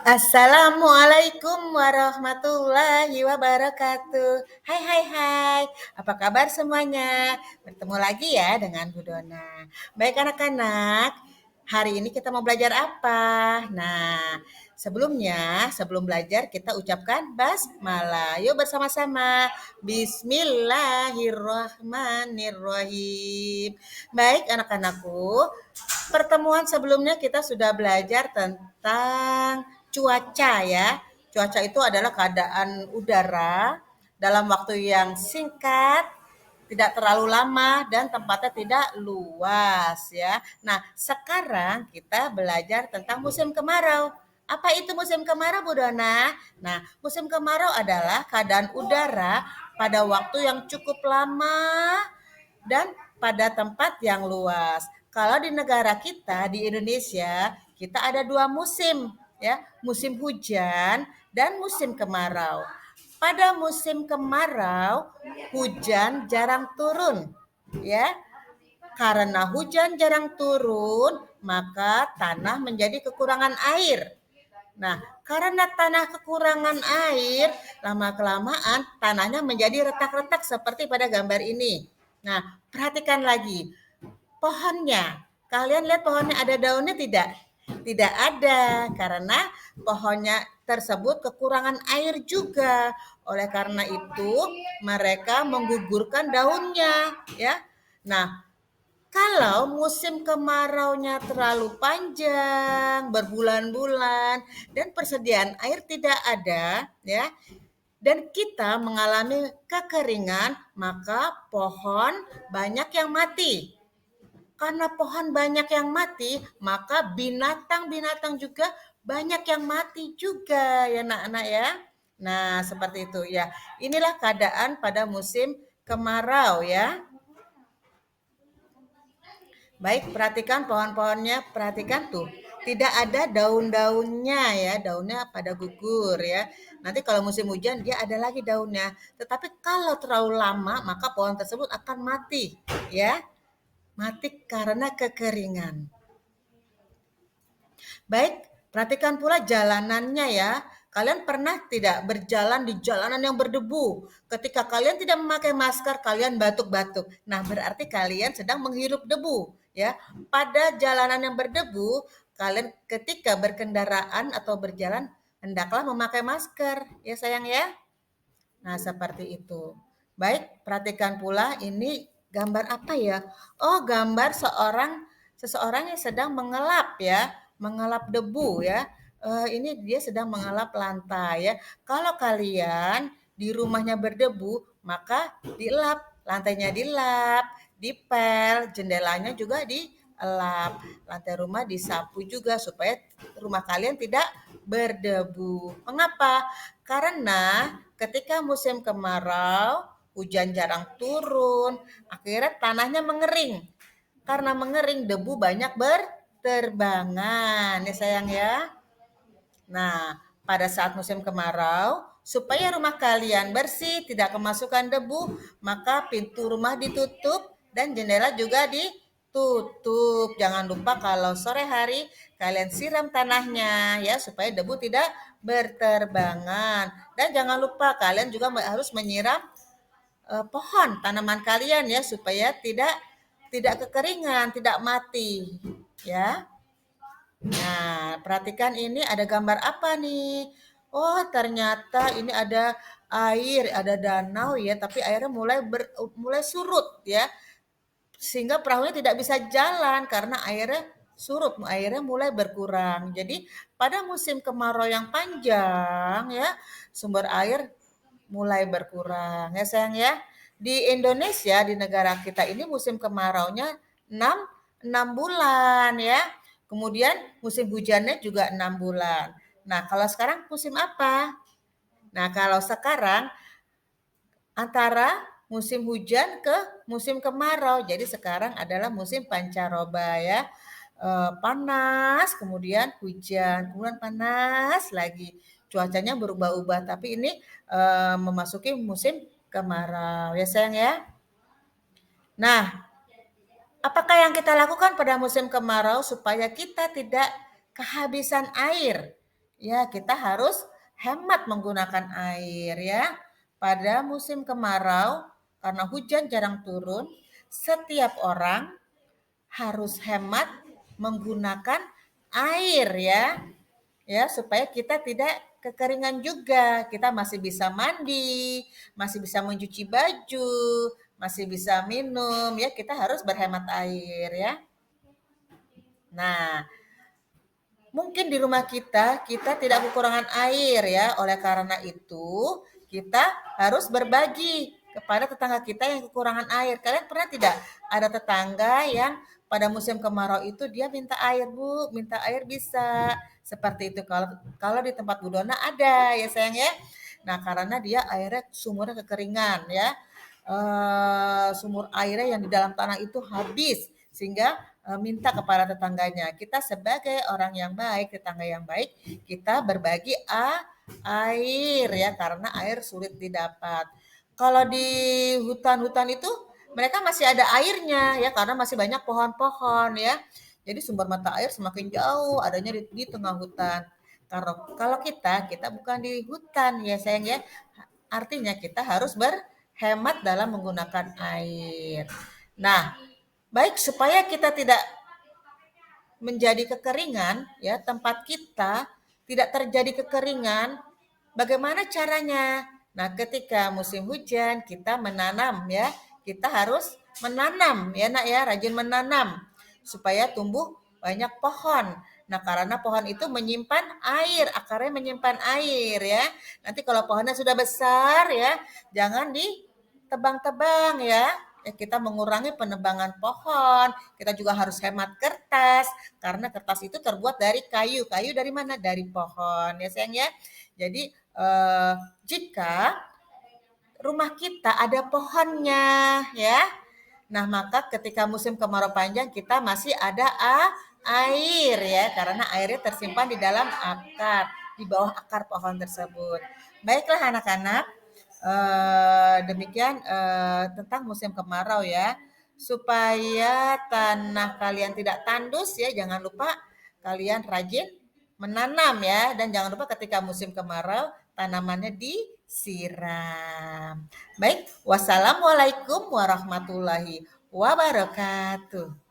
Assalamualaikum warahmatullahi wabarakatuh. Hai hai hai. Apa kabar semuanya? Bertemu lagi ya dengan Bu Dona. Baik anak-anak, hari ini kita mau belajar apa? Nah, sebelum belajar kita ucapkan basmalah. Yuk bersama-sama. Bismillahirrahmanirrahim. Baik anak-anakku, pertemuan sebelumnya kita sudah belajar tentang cuaca ya. Cuaca itu adalah keadaan udara dalam waktu yang singkat, tidak terlalu lama dan tempatnya tidak luas ya. Nah, sekarang kita belajar tentang musim kemarau. Apa itu musim kemarau, Bu Dona? Nah, musim kemarau adalah keadaan udara pada waktu yang cukup lama dan pada tempat yang luas. Kalau di negara kita di Indonesia, kita ada dua musim, ya, musim hujan dan musim kemarau. Pada musim kemarau, hujan jarang turun, ya. Karena hujan jarang turun, maka tanah menjadi kekurangan air. Nah, karena tanah kekurangan air, lama-kelamaan tanahnya menjadi retak-retak seperti pada gambar ini. Nah, perhatikan lagi pohonnya. Kalian lihat pohonnya ada daunnya tidak? Tidak ada, karena pohonnya tersebut kekurangan air juga. Oleh karena itu, mereka menggugurkan daunnya, ya. Nah, kalau musim kemaraunya terlalu panjang, berbulan-bulan, dan persediaan air tidak ada, ya, dan kita mengalami kekeringan, maka pohon banyak yang mati. Karena pohon banyak yang mati, maka binatang-binatang juga banyak yang mati juga ya anak-anak ya. Nah, seperti itu ya. Inilah keadaan pada musim kemarau ya. Baik, perhatikan pohon-pohonnya, perhatikan tuh. Tidak ada daun-daunnya ya, daunnya pada gugur ya. Nanti kalau musim hujan dia ada lagi daunnya. Tetapi kalau terlalu lama maka pohon tersebut akan mati ya. Mati karena kekeringan. Baik, perhatikan pula jalanannya ya. Kalian pernah tidak berjalan di jalanan yang berdebu? Ketika kalian tidak memakai masker, kalian batuk-batuk. Nah, berarti kalian sedang menghirup debu, ya. Pada jalanan yang berdebu, kalian ketika berkendaraan atau berjalan hendaklah memakai masker, ya sayang ya. Nah, seperti itu. Baik, perhatikan pula ini gambar apa ya? Oh, gambar seseorang yang sedang mengelap ya, mengelap debu ya. Ini dia sedang mengelap lantai ya. Kalau kalian di rumahnya berdebu, maka dilap, lantainya dilap, dipel, jendelanya juga dielap, lantai rumah disapu juga supaya rumah kalian tidak berdebu. Mengapa? Karena ketika musim kemarau, hujan jarang turun, akhirnya tanahnya mengering. Karena mengering, debu banyak berterbangan, ya sayang ya. Nah, pada saat musim kemarau, supaya rumah kalian bersih, tidak kemasukan debu, maka pintu rumah ditutup dan jendela juga ditutup. Jangan lupa kalau sore hari kalian siram tanahnya ya supaya debu tidak berterbangan. Dan jangan lupa kalian juga harus menyiram pohon tanaman kalian ya supaya tidak kekeringan, tidak mati ya. Nah, perhatikan ini ada gambar apa nih? Oh, ternyata ini ada air, ada danau ya, tapi airnya mulai surut ya. Sehingga perahunya tidak bisa jalan karena airnya surut, airnya mulai berkurang. Jadi, pada musim kemarau yang panjang ya, sumber air mulai berkurang ya sayang ya. Di Indonesia, di negara kita ini musim kemaraunya 6 6 bulan ya. Kemudian musim hujannya juga 6 bulan. Nah, kalau sekarang musim apa? Nah, kalau sekarang antara musim hujan ke musim kemarau. Jadi sekarang adalah musim pancaroba ya. Panas, kemudian hujan, kemudian panas lagi. Cuacanya berubah-ubah, tapi ini memasuki musim kemarau ya sayang ya. Nah, apakah yang kita lakukan pada musim kemarau supaya kita tidak kehabisan air? Ya, kita harus hemat menggunakan air ya. Pada musim kemarau, karena hujan jarang turun, setiap orang harus hemat menggunakan air ya. Ya, supaya kita tidak kekeringan juga. Kita masih bisa mandi, masih bisa mencuci baju, masih bisa minum ya. Kita harus berhemat air ya. Nah, mungkin di rumah kita tidak kekurangan air ya. Oleh karena itu, kita harus berbagi kepada tetangga kita yang kekurangan air. Kalian pernah tidak ada tetangga yang pada musim kemarau itu dia minta air, Bu, minta air bisa. Seperti itu. Kalau kalau di tempat Bu Dona ada ya sayang ya. Nah, karena dia airnya sumurnya kekeringan ya. Sumur airnya yang di dalam tanah itu habis sehingga minta kepada tetangganya. Kita sebagai orang yang baik, tetangga yang baik, kita berbagi air ya karena air sulit didapat. Kalau di hutan-hutan itu mereka masih ada airnya ya karena masih banyak pohon-pohon ya. Jadi sumber mata air semakin jauh adanya di tengah hutan. Kalau kita bukan di hutan ya sayang ya. Artinya kita harus berhemat dalam menggunakan air. Nah, baik supaya kita tidak menjadi kekeringan, ya tempat kita tidak terjadi kekeringan, bagaimana caranya? Nah, ketika musim hujan kita menanam ya, kita harus menanam ya nak ya, rajin menanam supaya tumbuh banyak pohon. Nah, karena pohon itu menyimpan air, akarnya menyimpan air ya. Nanti kalau pohonnya sudah besar ya, jangan ditebang-tebang ya. Kita mengurangi penebangan pohon, kita juga harus hemat kertas, karena kertas itu terbuat dari kayu. Kayu dari mana? Dari pohon ya sayang ya. Jadi jika rumah kita ada pohonnya ya. Nah, maka ketika musim kemarau panjang kita masih ada air ya karena airnya tersimpan di dalam akar, di bawah akar pohon tersebut. Baiklah anak-anak, demikian tentang musim kemarau ya. Supaya tanah kalian tidak tandus ya, jangan lupa kalian rajin menanam ya dan jangan lupa ketika musim kemarau tanamannya disiram. Baik, wassalamualaikum warahmatullahi wabarakatuh.